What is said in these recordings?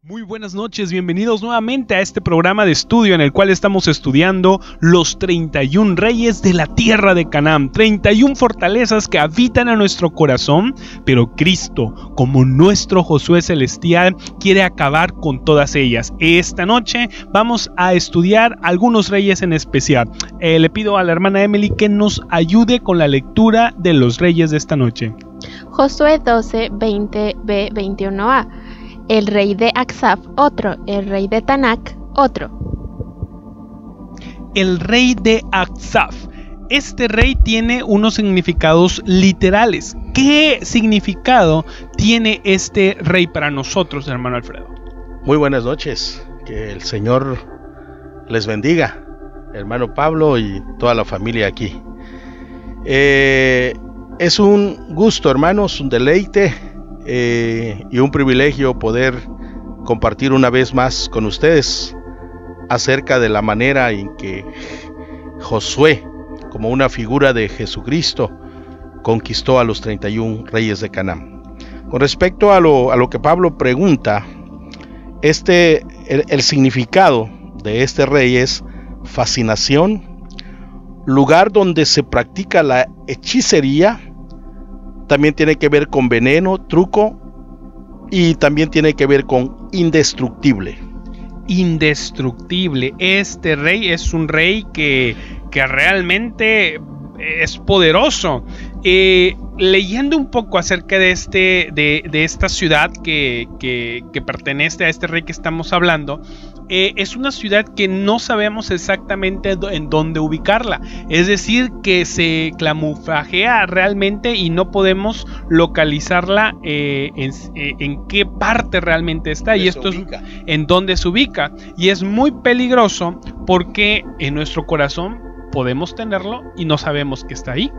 Muy buenas noches, bienvenidos nuevamente a este programa de estudio en el cual estamos estudiando los 31 reyes de la tierra de Canaán, 31 fortalezas que habitan a nuestro corazón, pero Cristo, como nuestro Josué celestial, quiere acabar con todas ellas. Esta noche vamos a estudiar algunos reyes en especial. Le pido a la hermana Emily que nos ayude con la lectura de los reyes de esta noche. Josué 12, 20b, 21a. El rey de Aksaf, otro. El rey de Tanak, otro. El rey de Aksaf. Este rey tiene unos significados literales. ¿Qué significado tiene este rey para nosotros, hermano Alfredo? Muy buenas noches. Que el Señor les bendiga, hermano Pablo y toda la familia aquí. Es un gusto, hermanos, un deleite y un privilegio poder compartir una vez más con ustedes acerca de la manera en que Josué, como una figura de Jesucristo, conquistó a los 31 reyes de Canaán. Con respecto a lo que Pablo pregunta, el significado de este rey es fascinación, lugar donde se practica la hechicería. También tiene que ver con veneno, truco, y también tiene que ver con indestructible. Indestructible. Este rey es un rey que realmente es poderoso. Leyendo un poco acerca de esta ciudad que pertenece a este rey que estamos hablando, es una ciudad que no sabemos exactamente en dónde ubicarla, es decir, que se camuflajea realmente y no podemos localizarla en qué parte realmente está, y esto es en dónde se ubica, y es muy peligroso porque en nuestro corazón podemos tenerlo y no sabemos que está ahí.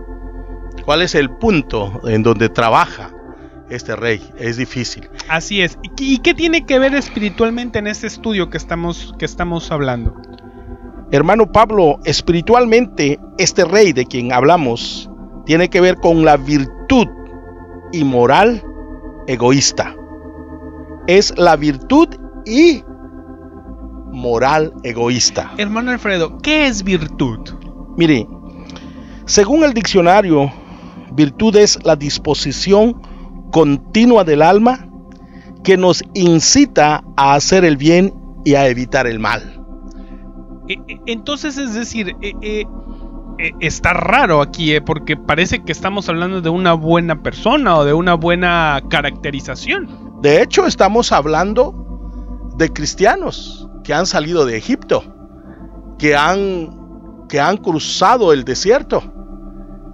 ¿Cuál es el punto en donde trabaja este rey? Es difícil. Así es. ¿Y qué tiene que ver espiritualmente en este estudio que estamos hablando? Hermano Pablo, espiritualmente este rey de quien hablamos tiene que ver con la virtud y moral egoísta. Es la virtud y moral egoísta. Hermano Alfredo, ¿qué es virtud? Mire, según el diccionario, virtud es la disposición continua del alma que nos incita a hacer el bien y a evitar el mal. Entonces, es decir, está raro aquí, porque parece que estamos hablando de una buena persona o de una buena caracterización. De hecho, estamos hablando de cristianos que han salido de Egipto, que han cruzado el desierto.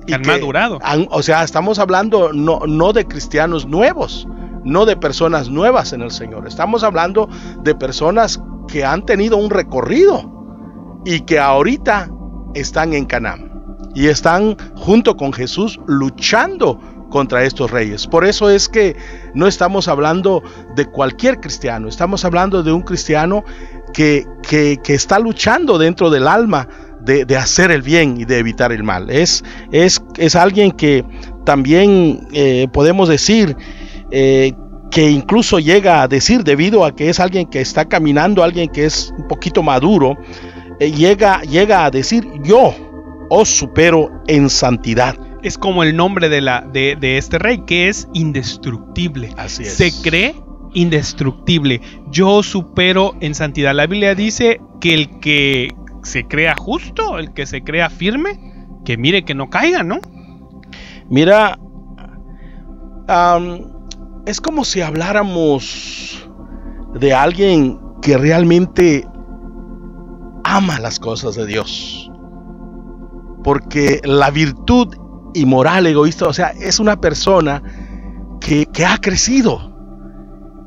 Y han madurado. O sea, estamos hablando no de cristianos nuevos, no de personas nuevas en el Señor. Estamos hablando de personas que han tenido un recorrido y que ahorita están en Canaán y están junto con Jesús luchando contra estos reyes. Por eso es que no estamos hablando de cualquier cristiano, estamos hablando de un cristiano que está luchando dentro del alma de hacer el bien y de evitar el mal. Es alguien que también podemos decir que incluso llega a decir, debido a que es alguien que está caminando, alguien que es un poquito maduro, llega a decir: yo os supero en santidad. Es como el nombre de este rey, que es indestructible. Así es. Se cree indestructible. Yo supero en santidad. La Biblia dice que el que se crea justo, el que se crea firme, que mire que no caiga, ¿no? Mira, es como si habláramos de alguien que realmente ama las cosas de Dios, porque la virtud y moral egoísta, o sea, es una persona que ha crecido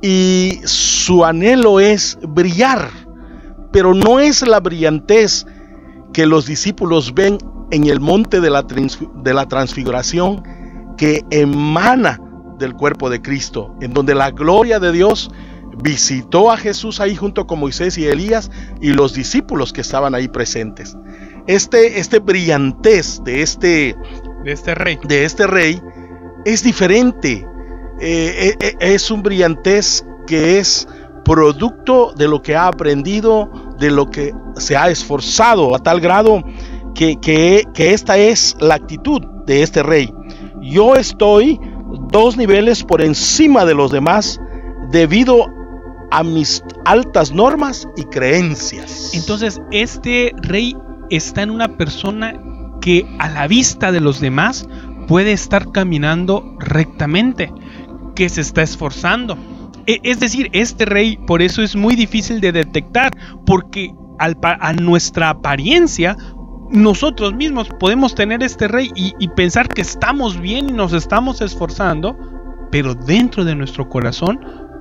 y su anhelo es brillar, pero no es la brillantez que los discípulos ven en el monte de la transfiguración, que emana del cuerpo de Cristo, en donde la gloria de Dios visitó a Jesús ahí junto con Moisés y Elías y los discípulos que estaban ahí presentes. Este brillantez de este rey es diferente. Es un brillantez que es producto de lo que ha aprendido, de lo que se ha esforzado, a tal grado que esta es la actitud de este rey. Yo estoy 2 niveles por encima de los demás debido a mis altas normas y creencias. Entonces, este rey está en una persona que a la vista de los demás puede estar caminando rectamente, que se está esforzando. Es decir, este rey, por eso es muy difícil de detectar, porque a nuestra apariencia, nosotros mismos podemos tener este rey y pensar que estamos bien y nos estamos esforzando, pero dentro de nuestro corazón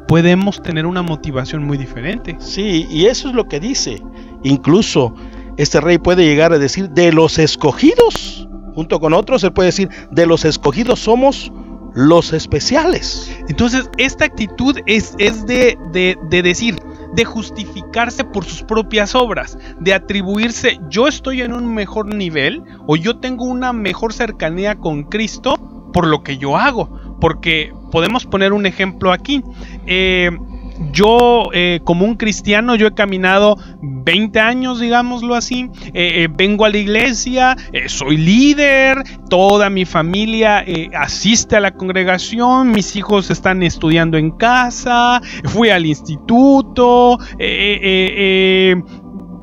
podemos tener una motivación muy diferente. Sí, y eso es lo que dice. Incluso este rey puede llegar a decir, de los escogidos, junto con otros, él puede decir, de los escogidos somos los especiales. Entonces, esta actitud es de decir, de justificarse por sus propias obras, de atribuirse, yo estoy en un mejor nivel, o yo tengo una mejor cercanía con Cristo por lo que yo hago. Porque podemos poner un ejemplo aquí. Yo, como un cristiano, yo he caminado 20 años, digámoslo así. Vengo a la iglesia, soy líder, toda mi familia asiste a la congregación, mis hijos están estudiando en casa, fui al instituto,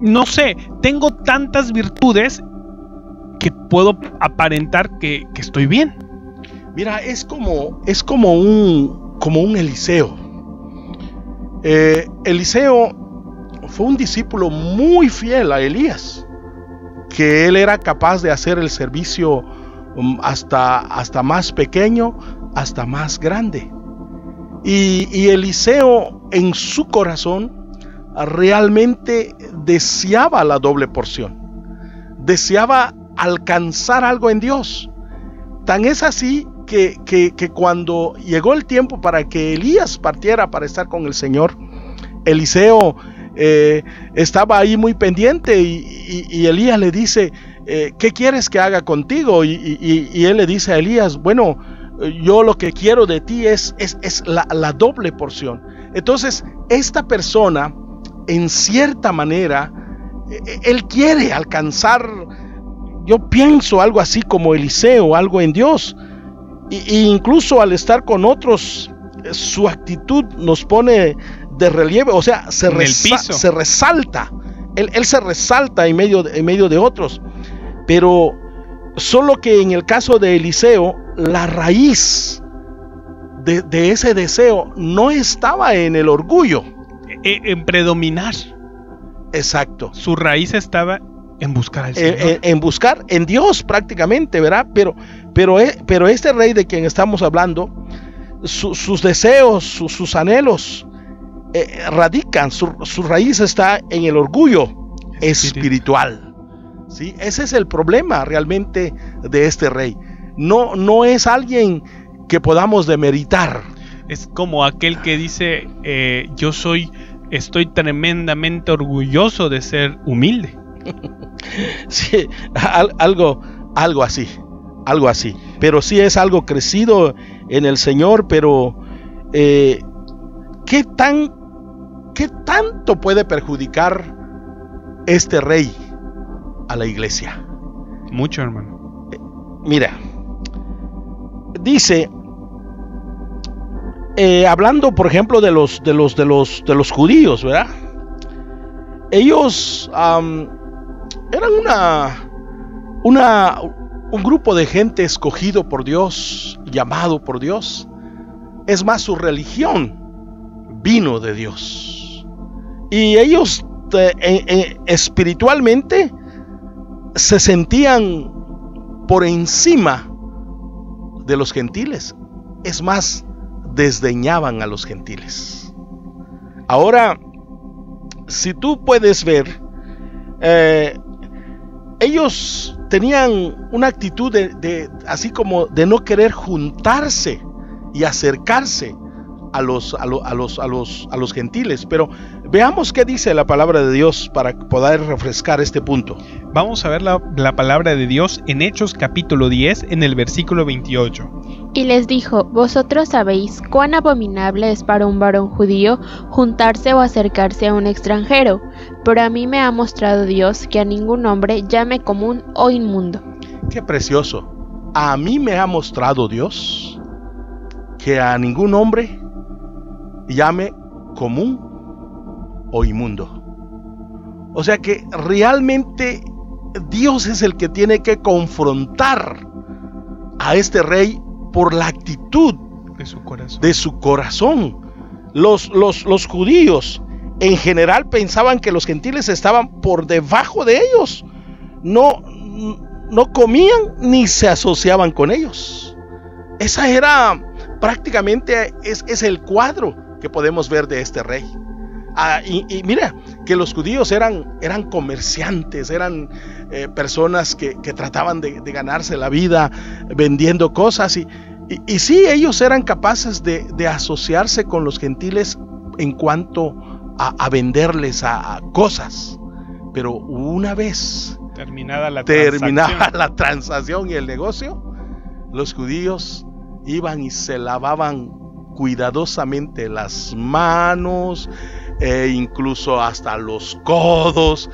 no sé, tengo tantas virtudes que puedo aparentar que estoy bien. Mira, es como un Eliseo. Eliseo fue un discípulo muy fiel a Elías, que él era capaz de hacer el servicio hasta más pequeño, hasta más grande. Y Eliseo en su corazón realmente deseaba la doble porción, deseaba alcanzar algo en Dios. Tan es así que cuando llegó el tiempo para que Elías partiera para estar con el Señor, Eliseo estaba ahí muy pendiente y Elías le dice, ¿qué quieres que haga contigo? Y él le dice a Elías, bueno, yo lo que quiero de ti es la doble porción. Entonces, esta persona, en cierta manera, él quiere alcanzar, yo pienso algo así como Eliseo, algo en Dios. Y incluso al estar con otros, su actitud nos pone de relieve, o sea, se resalta. Él se resalta en medio de otros. Pero solo que en el caso de Eliseo, la raíz de ese deseo no estaba en el orgullo, en predominar. Exacto. Su raíz estaba en buscar al Señor. En buscar en Dios prácticamente, ¿verdad? Pero este rey de quien estamos hablando, sus deseos, sus anhelos radican, su raíz está en el orgullo espiritual. ¿Sí? Ese es el problema realmente de este rey. No es alguien que podamos demeritar. Es como aquel que dice, estoy tremendamente orgulloso de ser humilde. Sí, algo así, pero sí es algo crecido en el Señor. Pero ¿qué tanto puede perjudicar este rey a la iglesia? Mucho, hermano. Mira, dice, hablando por ejemplo de los judíos, ¿verdad? Ellos eran un grupo de gente escogido por Dios, llamado por Dios. Es más, su religión vino de Dios. Y ellos espiritualmente se sentían por encima de los gentiles. Es más, desdeñaban a los gentiles. Ahora, si tú puedes ver, ellos tenían una actitud así como de no querer juntarse y acercarse a los gentiles. Pero veamos qué dice la palabra de Dios para poder refrescar este punto. Vamos a ver la palabra de Dios en Hechos capítulo 10, en el versículo 28. Y les dijo: vosotros sabéis cuán abominable es para un varón judío juntarse o acercarse a un extranjero, pero a mí me ha mostrado Dios que a ningún hombre llame común o inmundo. Qué precioso. A mí me ha mostrado Dios que a ningún hombre llame común o inmundo. O sea que realmente Dios es el que tiene que confrontar a este rey por la actitud de su corazón. Los judíos en general pensaban que los gentiles estaban por debajo de ellos. No comían ni se asociaban con ellos. Esa era prácticamente es el cuadro que podemos ver de este rey. Y mira que los judíos eran comerciantes, eran personas que trataban de ganarse la vida vendiendo cosas, y sí, ellos eran capaces de asociarse con los gentiles en cuanto a venderles a cosas, pero una vez terminada la transacción y el negocio, los judíos iban y se lavaban cuidadosamente las manos, incluso hasta los codos,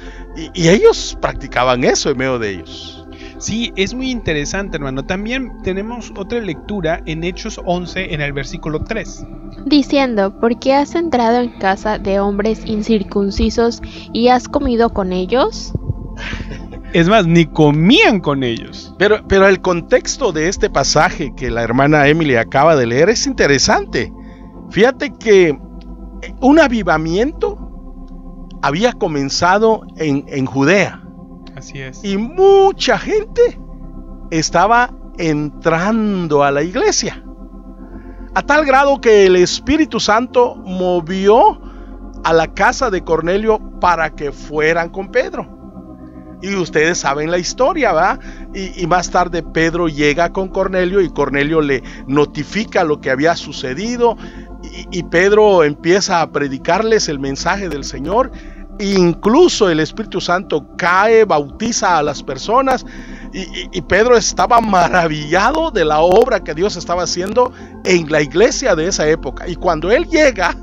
y ellos practicaban eso en medio de ellos. Sí, es muy interesante, hermano. También tenemos otra lectura en Hechos 11, en el versículo 3. Diciendo: ¿por qué has entrado en casa de hombres incircuncisos y has comido con ellos? Es más, ni comían con ellos. Pero el contexto de este pasaje que la hermana Emily acaba de leer es interesante. Fíjate que un avivamiento había comenzado en Judea. Así es. Y mucha gente estaba entrando a la iglesia, a tal grado que el Espíritu Santo movió a la casa de Cornelio para que fueran con Pedro. Y ustedes saben la historia, ¿verdad? Y más tarde Pedro llega con Cornelio y Cornelio le notifica lo que había sucedido, y Pedro empieza a predicarles el mensaje del Señor. Incluso el Espíritu Santo cae, bautiza a las personas, y Pedro estaba maravillado de la obra que Dios estaba haciendo en la iglesia de esa época. Y cuando él llega,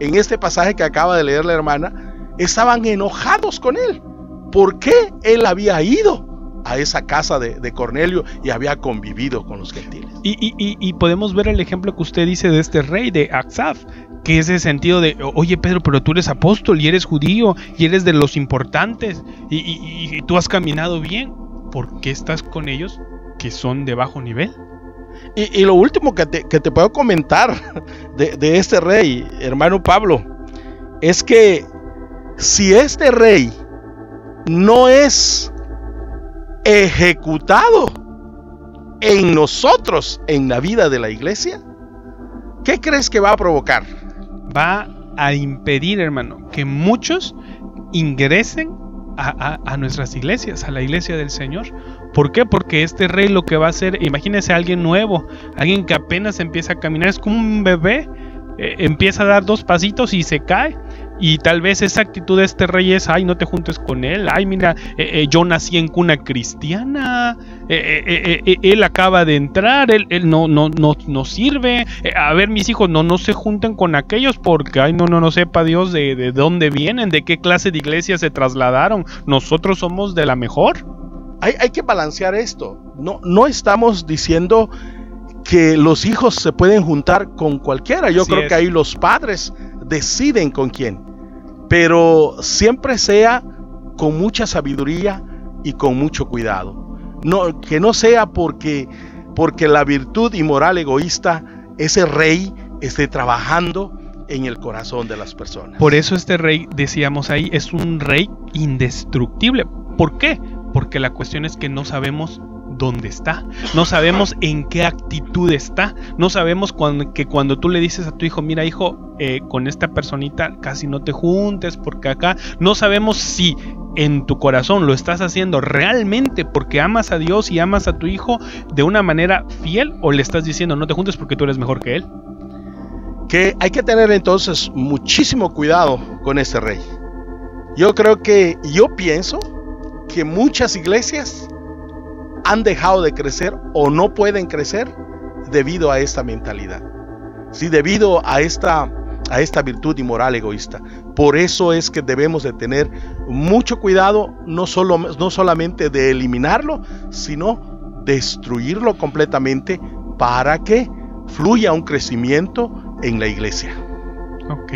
en este pasaje que acaba de leer la hermana, estaban enojados con él. ¿Por qué él había ido a esa casa de Cornelio y había convivido con los gentiles? Y podemos ver el ejemplo que usted dice de este rey, de Aksaf, que es el sentido de: oye Pedro, pero tú eres apóstol y eres judío y eres de los importantes, y tú has caminado bien. ¿Por qué estás con ellos que son de bajo nivel? Y lo último que te puedo comentar de este rey, hermano Pablo, es que si este rey no es ejecutado en nosotros, en la vida de la iglesia, ¿qué crees que va a provocar? Va a impedir, hermano, que muchos ingresen a nuestras iglesias, a la iglesia del Señor. ¿Por qué? Porque este rey lo que va a hacer, imagínense a alguien nuevo, alguien que apenas empieza a caminar, es como un bebé, empieza a dar 2 pasitos y se cae. Y tal vez esa actitud de este rey es: ay, no te juntes con él, ay, mira, yo nací en cuna cristiana, él acaba de entrar, él no sirve, a ver, mis hijos no se junten con aquellos, porque ay, no sepa Dios de dónde vienen, de qué clase de iglesia se trasladaron, nosotros somos de la mejor. Hay que balancear esto. No estamos diciendo que los hijos se pueden juntar con cualquiera. Yo creo que ahí los padres deciden con quién, pero siempre sea con mucha sabiduría y con mucho cuidado. Que no sea porque la virtud y moral egoísta, ese rey, esté trabajando en el corazón de las personas. Por eso este rey, decíamos ahí, es un rey indestructible. ¿Por qué? Porque la cuestión es que no sabemos dónde está, no sabemos en qué actitud está, no sabemos que cuando tú le dices a tu hijo: mira hijo, con esta personita casi no te juntes porque acá, no sabemos si en tu corazón lo estás haciendo realmente porque amas a Dios y amas a tu hijo de una manera fiel, o le estás diciendo: no te juntes porque tú eres mejor que él. Que hay que tener entonces muchísimo cuidado con este rey. Yo pienso que muchas iglesias han dejado de crecer o no pueden crecer debido a esta mentalidad, ¿sí? Debido a esta virtud y moral egoísta. Por eso es que debemos de tener mucho cuidado, no solamente de eliminarlo, sino destruirlo completamente para que fluya un crecimiento en la iglesia. Ok,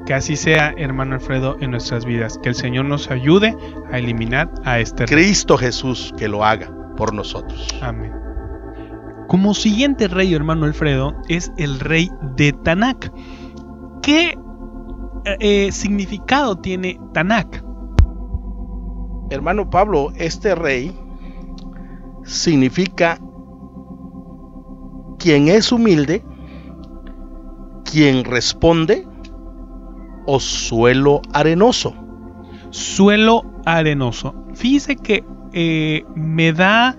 que así sea, hermano Alfredo, en nuestras vidas. Que el Señor nos ayude a eliminar a este rey. Cristo Jesús que lo haga por nosotros. Amén. Como siguiente rey, hermano Alfredo, es el rey de Tanak. ¿Qué significado tiene Tanak? Hermano Pablo, este rey significa quien es humilde, quien responde, o suelo arenoso. Suelo arenoso. Fíjese que me da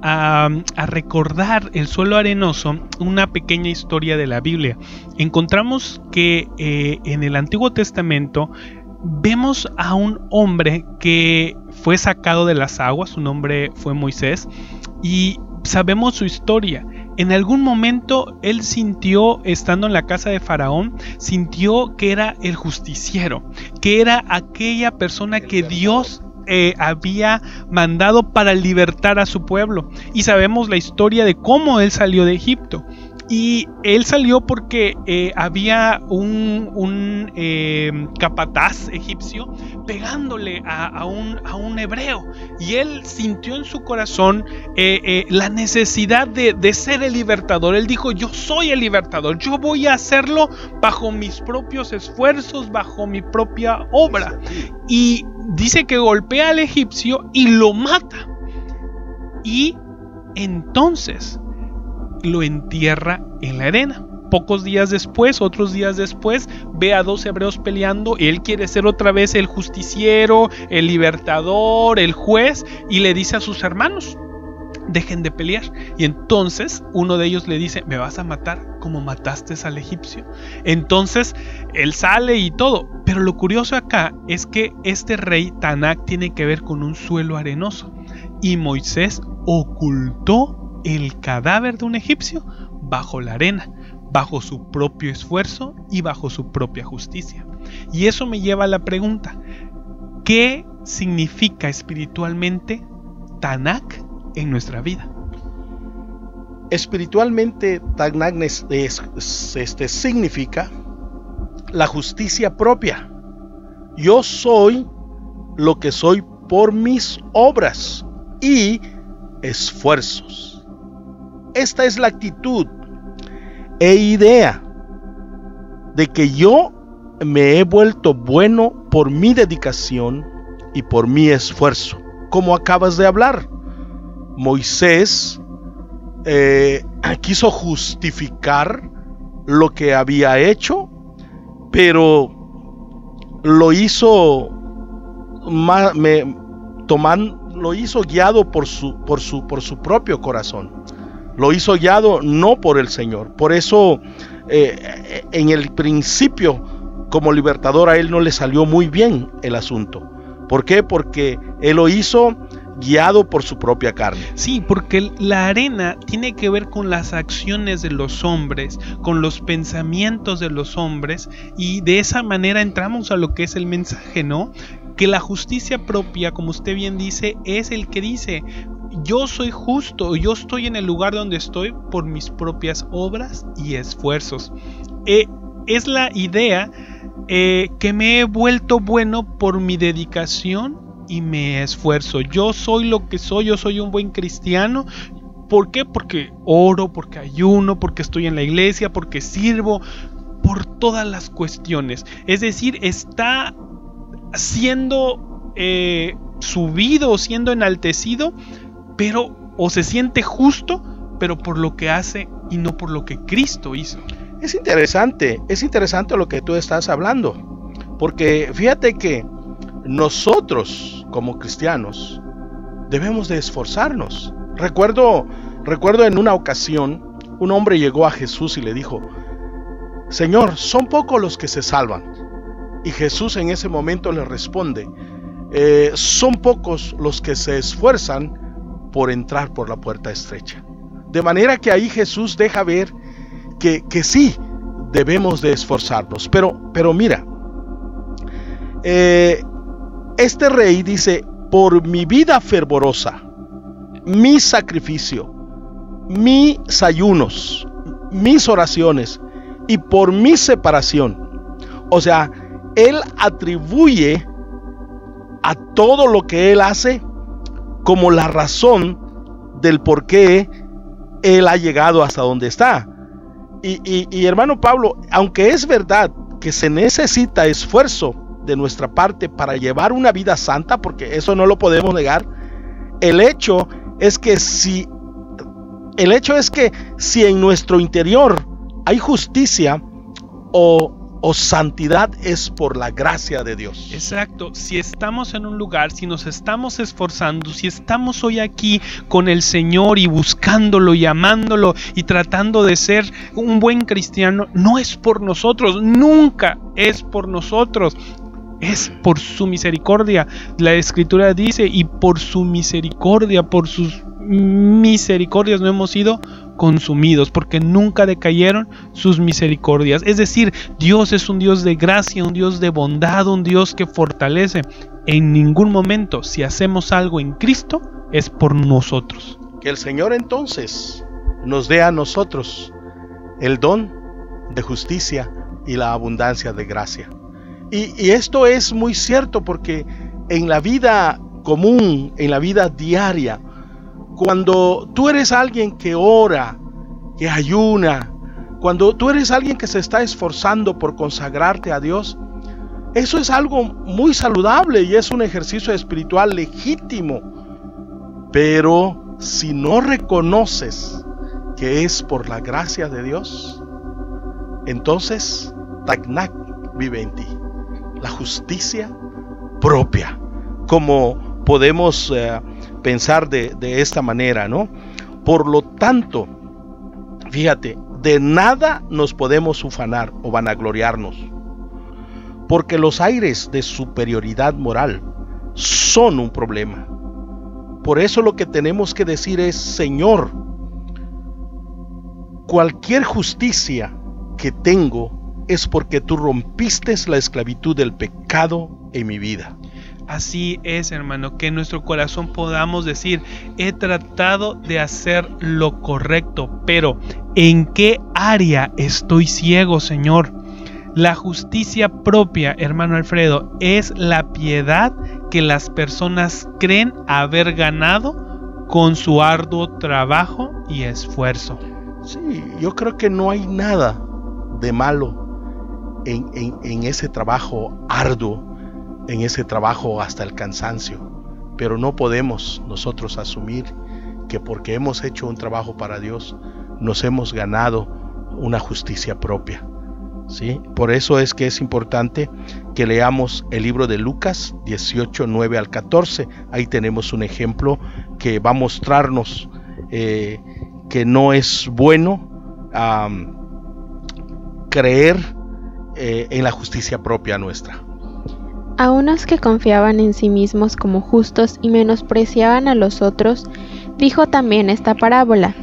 a recordar el suelo arenoso una pequeña historia de la Biblia. Encontramos que en el Antiguo Testamento vemos a un hombre que fue sacado de las aguas. Su nombre fue Moisés y sabemos su historia. En algún momento él sintió, estando en la casa de Faraón, sintió que era el justiciero, que era aquella persona que Dios había mandado para libertar a su pueblo. Y sabemos la historia de cómo él salió de Egipto. Y él salió porque había un capataz egipcio pegándole a un hebreo. Y él sintió en su corazón la necesidad de ser el libertador. Él dijo: yo soy el libertador, yo voy a hacerlo bajo mis propios esfuerzos, bajo mi propia obra. Y dice que golpea al egipcio y lo mata. Y entonces lo entierra en la arena. Pocos días después, otros días después, ve a 2 hebreos peleando. Él quiere ser otra vez el justiciero, el libertador, el juez, y le dice a sus hermanos: dejen de pelear. Y entonces uno de ellos le dice: me vas a matar como mataste al egipcio. Entonces él sale y todo. Pero lo curioso acá es que este rey Tanak tiene que ver con un suelo arenoso, y Moisés ocultó el cadáver de un egipcio bajo la arena, bajo su propio esfuerzo y bajo su propia justicia. Y eso me lleva a la pregunta: ¿qué significa espiritualmente Tanak en nuestra vida? Espiritualmente, Tanak significa la justicia propia. Yo soy lo que soy por mis obras y esfuerzos. Esta es la actitud e idea de que yo me he vuelto bueno por mi dedicación y por mi esfuerzo. Como acabas de hablar, Moisés quiso justificar lo que había hecho, pero lo hizo guiado por su propio corazón. Lo hizo guiado no por el Señor. Por eso en el principio, como libertador, a él no le salió muy bien el asunto. ¿Por qué? Porque él lo hizo guiado por su propia carne. Sí, porque la arena tiene que ver con las acciones de los hombres, con los pensamientos de los hombres, y de esa manera entramos a lo que es el mensaje, ¿no? Que la justicia propia, como usted bien dice, es el que dice: yo soy justo, yo estoy en el lugar donde estoy por mis propias obras y esfuerzos. Es la idea que me he vuelto bueno por mi dedicación y mi esfuerzo. Yo soy lo que soy, yo soy un buen cristiano. ¿Por qué? Porque oro, porque ayuno, porque estoy en la iglesia, porque sirvo, por todas las cuestiones. Es decir, está siendo subido, siendo enaltecido, pero o se siente justo, pero por lo que hace y no por lo que Cristo hizo. Es interesante lo que tú estás hablando, porque fíjate que nosotros como cristianos debemos de esforzarnos. Recuerdo en una ocasión, un hombre llegó a Jesús y le dijo: Señor, son pocos los que se salvan. Y Jesús en ese momento le responde: son pocos los que se esfuerzan por entrar por la puerta estrecha. De manera que ahí Jesús deja ver que sí debemos de esforzarnos. Pero mira, este rey dice: por mi vida fervorosa, mi sacrificio, mis ayunos, mis oraciones y por mi separación. O sea, él atribuye a todo lo que él hace como la razón del por qué él ha llegado hasta donde está. Y hermano Pablo, aunque es verdad que se necesita esfuerzo de nuestra parte para llevar una vida santa, porque eso no lo podemos negar, el hecho es que si en nuestro interior hay justicia o santidad, es por la gracia de Dios. Exacto. Si estamos en un lugar, si nos estamos esforzando, si estamos hoy aquí con el Señor y buscándolo y amándolo y tratando de ser un buen cristiano, no es por nosotros, nunca es por nosotros. Es por su misericordia. La Escritura dice: y por su misericordia, por sus misericordias no hemos sido consumidos, porque nunca decayeron sus misericordias. Es decir, Dios es un Dios de gracia, un Dios de bondad, un Dios que fortalece. En ningún momento, si hacemos algo en Cristo, es por nosotros. Que el Señor entonces nos dé a nosotros el don de justicia y la abundancia de gracia. Y esto es muy cierto, porque en la vida común, en la vida diaria, cuando tú eres alguien que ora, que ayuna, cuando tú eres alguien que se está esforzando por consagrarte a Dios, eso es algo muy saludable y es un ejercicio espiritual legítimo. Pero si no reconoces que es por la gracia de Dios, entonces Tacnac vive en ti, la justicia propia, como podemos pensar de esta manera, ¿no? Por lo tanto, fíjate, de nada nos podemos ufanar o vanagloriarnos, porque los aires de superioridad moral son un problema. Por eso lo que tenemos que decir es: Señor, cualquier justicia que tengo es porque tú rompiste la esclavitud del pecado en mi vida. Así es, hermano, que en nuestro corazón podamos decir: he tratado de hacer lo correcto, pero ¿en qué área estoy ciego, Señor? La justicia propia, hermano Alfredo, es la piedad que las personas creen haber ganado con su arduo trabajo y esfuerzo. Sí, yo creo que no hay nada de malo en ese trabajo arduo, en ese trabajo hasta el cansancio, pero no podemos nosotros asumir que porque hemos hecho un trabajo para Dios nos hemos ganado una justicia propia, ¿sí? Por eso es que es importante que leamos el libro de Lucas 18, 9 al 14. Ahí tenemos un ejemplo que va a mostrarnos que no es bueno creer en la justicia propia nuestra. A unos que confiaban en sí mismos como justos y menospreciaban a los otros, dijo también esta parábola.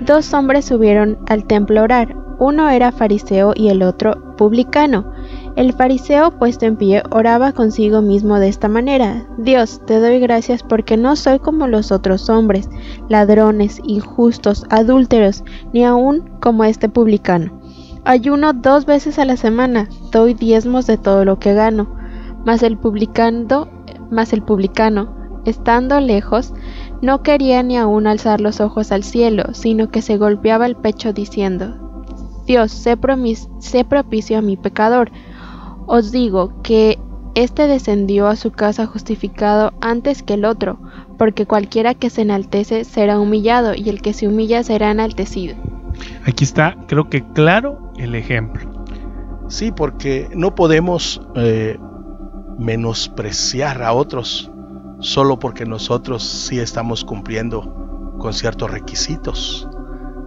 2 hombres subieron al templo a orar. Uno era fariseo y el otro publicano. El fariseo, puesto en pie, oraba consigo mismo de esta manera: Dios, te doy gracias porque no soy como los otros hombres, ladrones, injustos, adúlteros, ni aun como este publicano. Ayuno 2 veces a la semana, doy diezmos de todo lo que gano. Mas el publicano, estando lejos, no quería ni aun alzar los ojos al cielo, sino que se golpeaba el pecho diciendo: Dios, sé propicio a mi pecador. Os digo que éste descendió a su casa justificado antes que el otro, porque cualquiera que se enaltece será humillado, y el que se humilla será enaltecido. Aquí está, creo que claro, el ejemplo. Sí, porque no podemos menospreciar a otros solo porque nosotros sí estamos cumpliendo con ciertos requisitos,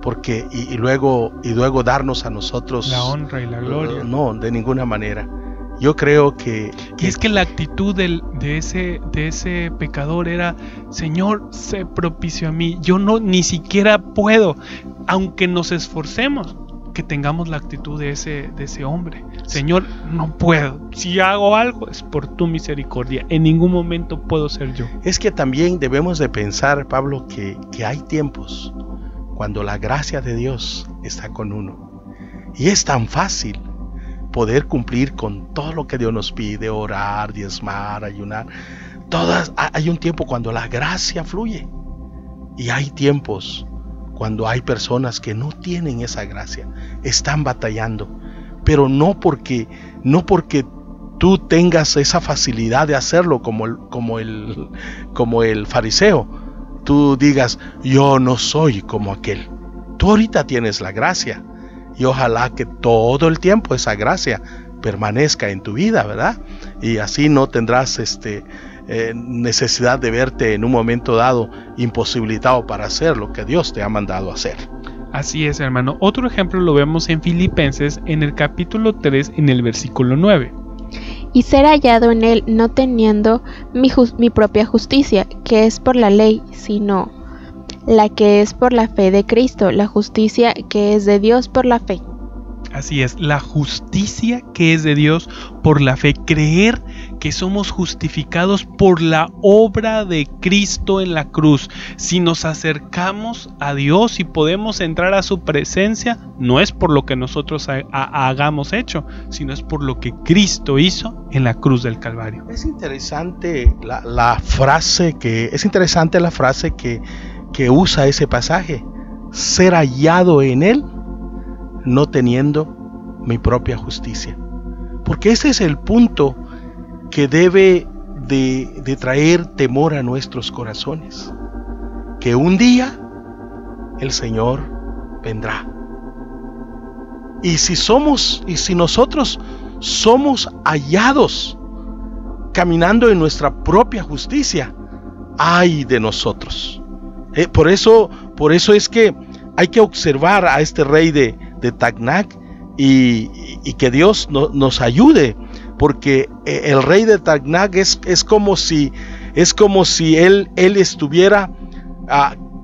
porque y luego darnos a nosotros la honra y la gloria. No, de ninguna manera. yo creo que Y es que la actitud de ese pecador era: Señor, sé propicio a mí. Yo ni siquiera puedo, aunque nos esforcemos, que tengamos la actitud de ese hombre. Señor, no puedo. Si hago algo es por tu misericordia. En ningún momento puedo ser yo. es que también debemos de pensar, Pablo, que hay tiempos cuando la gracia de Dios está con uno. Y es tan fácil poder cumplir con todo lo que Dios nos pide: orar, diezmar, ayunar. Hay un tiempo cuando la gracia fluye. Y hay tiempos cuando hay personas que no tienen esa gracia, están batallando, pero no porque tú tengas esa facilidad de hacerlo como el fariseo, tú digas: yo no soy como aquel. Tú ahorita tienes la gracia, y ojalá que todo el tiempo esa gracia permanezca en tu vida, ¿verdad? Y así no tendrás necesidad de verte en un momento dado imposibilitado para hacer lo que Dios te ha mandado a hacer. Así es, hermano. Otro ejemplo lo vemos en Filipenses, en el capítulo 3, en el versículo 9. Y ser hallado en él, no teniendo mi propia justicia, que es por la ley, sino la que es por la fe de Cristo, la justicia que es de Dios por la fe. Así es, la justicia que es de Dios por la fe. Creer que somos justificados por la obra de Cristo en la cruz. Si nos acercamos a Dios y podemos entrar a su presencia, no es por lo que nosotros hagamos hecho, sino es por lo que Cristo hizo en la cruz del Calvario. Es interesante la frase que usa ese pasaje: ser hallado en él, no teniendo mi propia justicia. Porque ese es el punto que debe de traer temor a nuestros corazones, que un día el Señor vendrá. Y si nosotros somos hallados caminando en nuestra propia justicia, ay de nosotros. Por eso es que hay que observar a este rey de Tacnac y que Dios nos ayude, porque el rey de Tacnac es como si él estuviera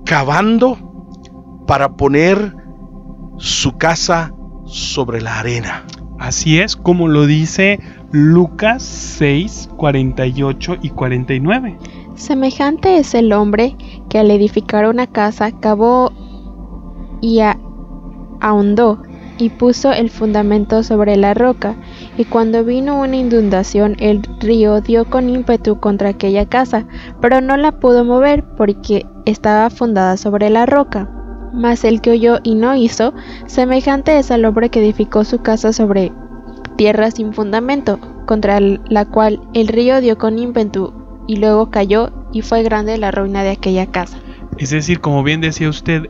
cavando para poner su casa sobre la arena. Así es, como lo dice Lucas 6, 48 y 49. Semejante es el hombre que al edificar una casa cavó y ahondó y puso el fundamento sobre la roca, y cuando vino una inundación el río dio con ímpetu contra aquella casa, pero no la pudo mover porque estaba fundada sobre la roca. Mas el que oyó y no hizo, semejante es al hombre que edificó su casa sobre tierra sin fundamento, contra la cual el río dio con ímpetu y luego cayó, y fue grande la ruina de aquella casa. Es decir, como bien decía usted,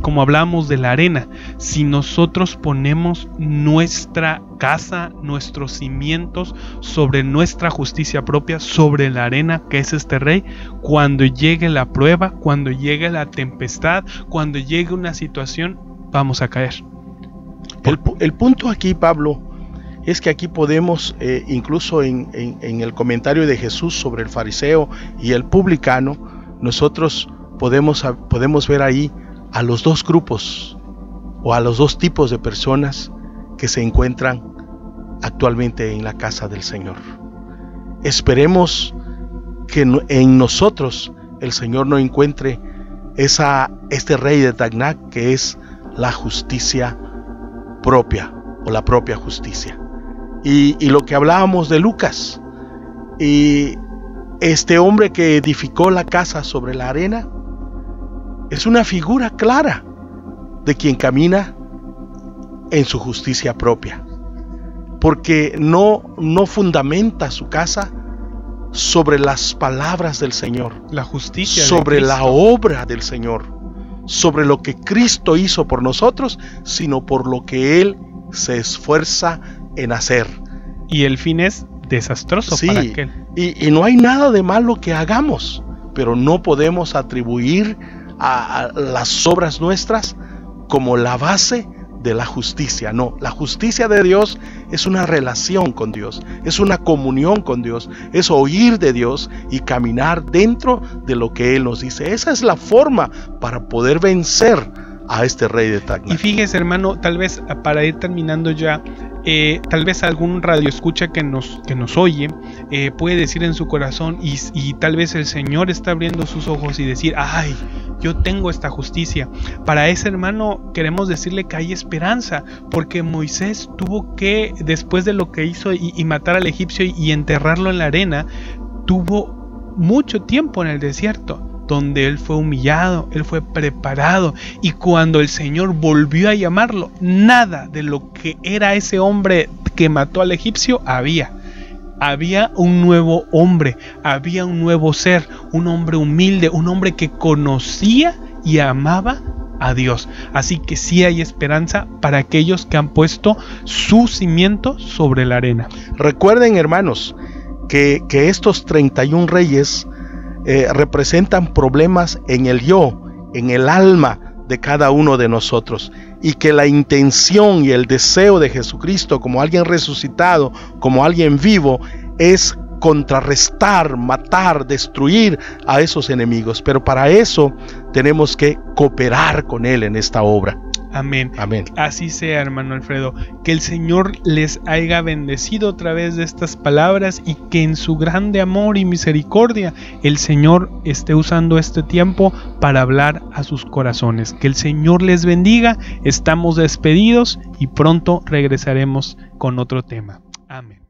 como hablamos de la arena, si nosotros ponemos nuestra casa, nuestros cimientos sobre nuestra justicia propia, sobre la arena que es este rey, cuando llegue la prueba, cuando llegue la tempestad, cuando llegue una situación, vamos a caer. El punto aquí, Pablo, es que aquí podemos, incluso en el comentario de Jesús sobre el fariseo y el publicano, nosotros podemos ver ahí a los dos grupos o a los dos tipos de personas que se encuentran actualmente en la casa del Señor. Esperemos que en nosotros el Señor no encuentre este rey de Tacnac, que es la justicia propia o la propia justicia. Y lo que hablábamos de Lucas, y este hombre que edificó la casa sobre la arena, es una figura clara de quien camina en su justicia propia, porque no fundamenta su casa sobre las palabras del Señor, la justicia sobre de Cristo, la obra del Señor, sobre lo que Cristo hizo por nosotros, sino por lo que Él se esfuerza en hacer. Y el fin es desastroso, sí, para aquel. Y no hay nada de malo que hagamos, pero no podemos atribuir a las obras nuestras como la base de la justicia. No, la justicia de Dios es una relación con Dios, es una comunión con Dios, es oír de Dios y caminar dentro de lo que Él nos dice. Esa es la forma para poder vencer a este rey de Tacna. Y fíjese, hermano, tal vez para ir terminando ya, tal vez algún radioescucha que nos oye puede decir en su corazón y tal vez el Señor está abriendo sus ojos y decir: ay, yo tengo esta justicia. Para ese hermano queremos decirle que hay esperanza, porque Moisés tuvo que, después de lo que hizo y matar al egipcio y enterrarlo en la arena, tuvo mucho tiempo en el desierto, donde él fue humillado, él fue preparado, y cuando el Señor volvió a llamarlo, nada de lo que era ese hombre que mató al egipcio había un nuevo hombre, había un nuevo ser, un hombre humilde, un hombre que conocía y amaba a Dios. Así que sí hay esperanza para aquellos que han puesto su cimiento sobre la arena. Recuerden, hermanos, que estos 31 reyes representan problemas en el yo, en el alma de cada uno de nosotros, y que la intención y el deseo de Jesucristo como alguien resucitado, como alguien vivo, es contrarrestar, matar, destruir a esos enemigos. Pero para eso tenemos que cooperar con Él en esta obra. Amén. Amén. Así sea, hermano Alfredo. Que el Señor les haya bendecido a través de estas palabras, y que en su grande amor y misericordia el Señor esté usando este tiempo para hablar a sus corazones. Que el Señor les bendiga. Estamos despedidos y pronto regresaremos con otro tema. Amén.